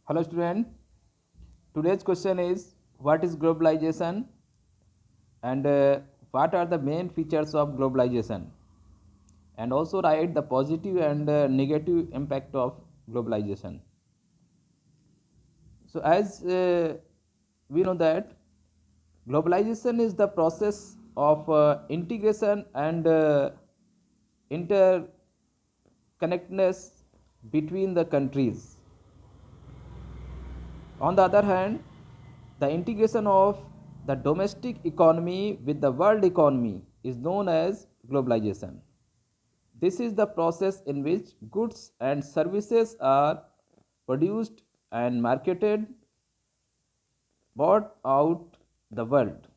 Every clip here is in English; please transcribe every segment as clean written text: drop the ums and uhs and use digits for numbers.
Hello student, today's question is what is globalization and what are the main features of globalization, and also write the positive and negative impact of globalization. So as we know that globalization is the process of integration and interconnectedness between the countries. On the other hand, the integration of the domestic economy with the world economy is known as globalization. This is the process in which goods and services are produced and marketed, bought out the world.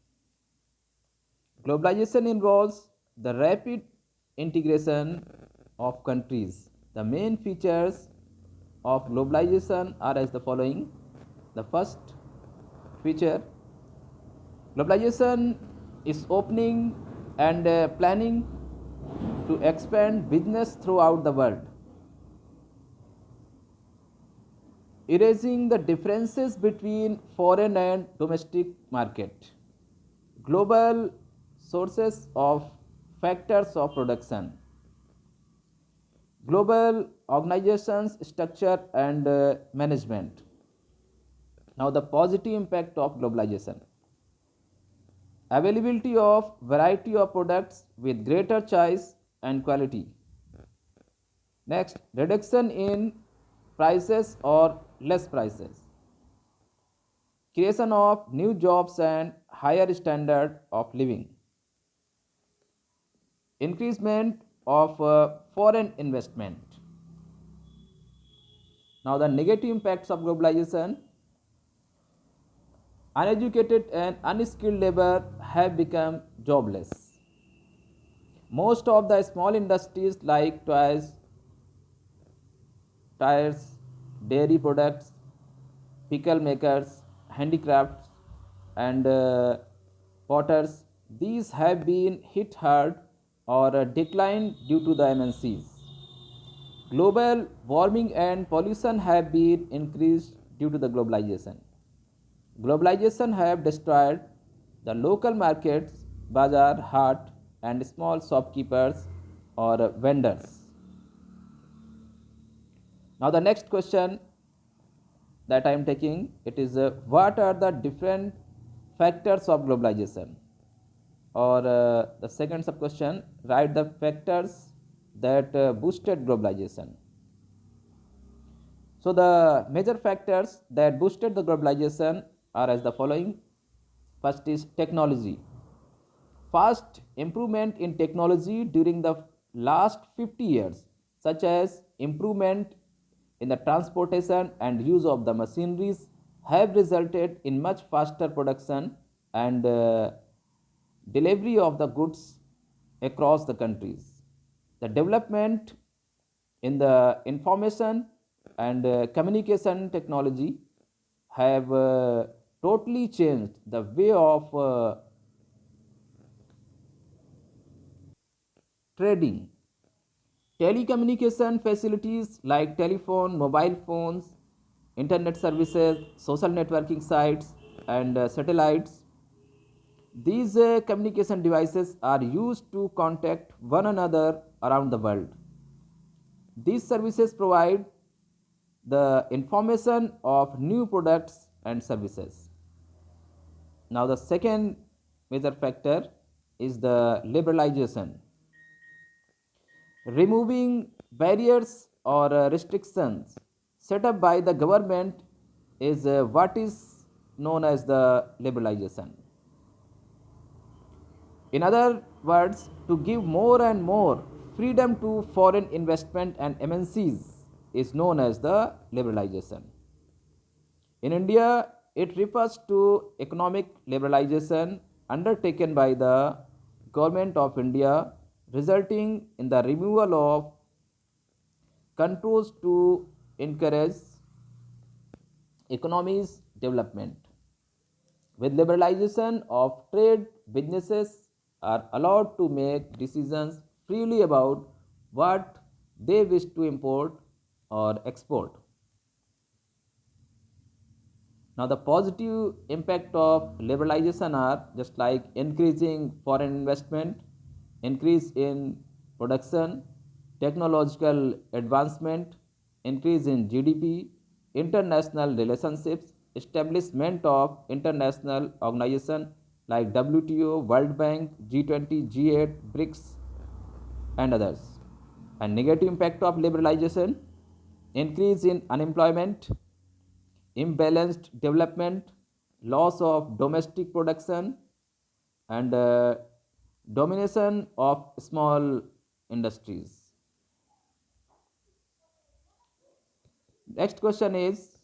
Globalization involves the rapid integration of countries. The main features of globalization are as the following. The first feature, globalization is opening and planning to expand business throughout the world, erasing the differences between foreign and domestic market, global sources of factors of production, global organizations structure and management. Now the positive impact of globalization: availability of variety of products with greater choice and quality. Next, reduction in prices or less prices, creation of new jobs and higher standard of living, increasement of foreign investment. Now the negative impacts of globalization: uneducated and unskilled labor have become jobless. Most of the small industries like toys, tires, dairy products, pickle makers, handicrafts, and potters, these have been hit hard or declined due to the MNCs. Global warming and pollution have been increased due to the globalization. Globalization have destroyed the local markets, bazaar, hut, and small shopkeepers or vendors. Now the next question that I am taking, it is what are the different factors of globalization, or the second sub question, write the factors that boosted globalization. So the major factors that boosted the globalization are as the following. First is technology. Fast improvement in technology during the last 50 years, such as improvement in the transportation and use of the machineries, have resulted in much faster production and delivery of the goods across the countries. The development in the information and communication technology have totally changed the way of trading. Telecommunication facilities like telephone, mobile phones, internet services, social networking sites, and satellites. These communication devices are used to contact one another around the world. These services provide the information of new products and services. Now, the second major factor is the liberalization. Removing barriers or restrictions set up by the government is what is known as the liberalization. In other words, to give more and more freedom to foreign investment and MNCs is known as the liberalization. In India, it refers to economic liberalization undertaken by the government of India, resulting in the removal of controls to encourage economy's development. With liberalization of trade, businesses are allowed to make decisions freely about what they wish to import or export. Now, the positive impact of liberalization are just like increasing foreign investment, increase in production, technological advancement, increase in GDP, international relationships, establishment of international organizations like WTO, World Bank, G20, G8, BRICS, and others. And negative impact of liberalization: increase in unemployment, imbalanced development, loss of domestic production, and domination of small industries. Next question is,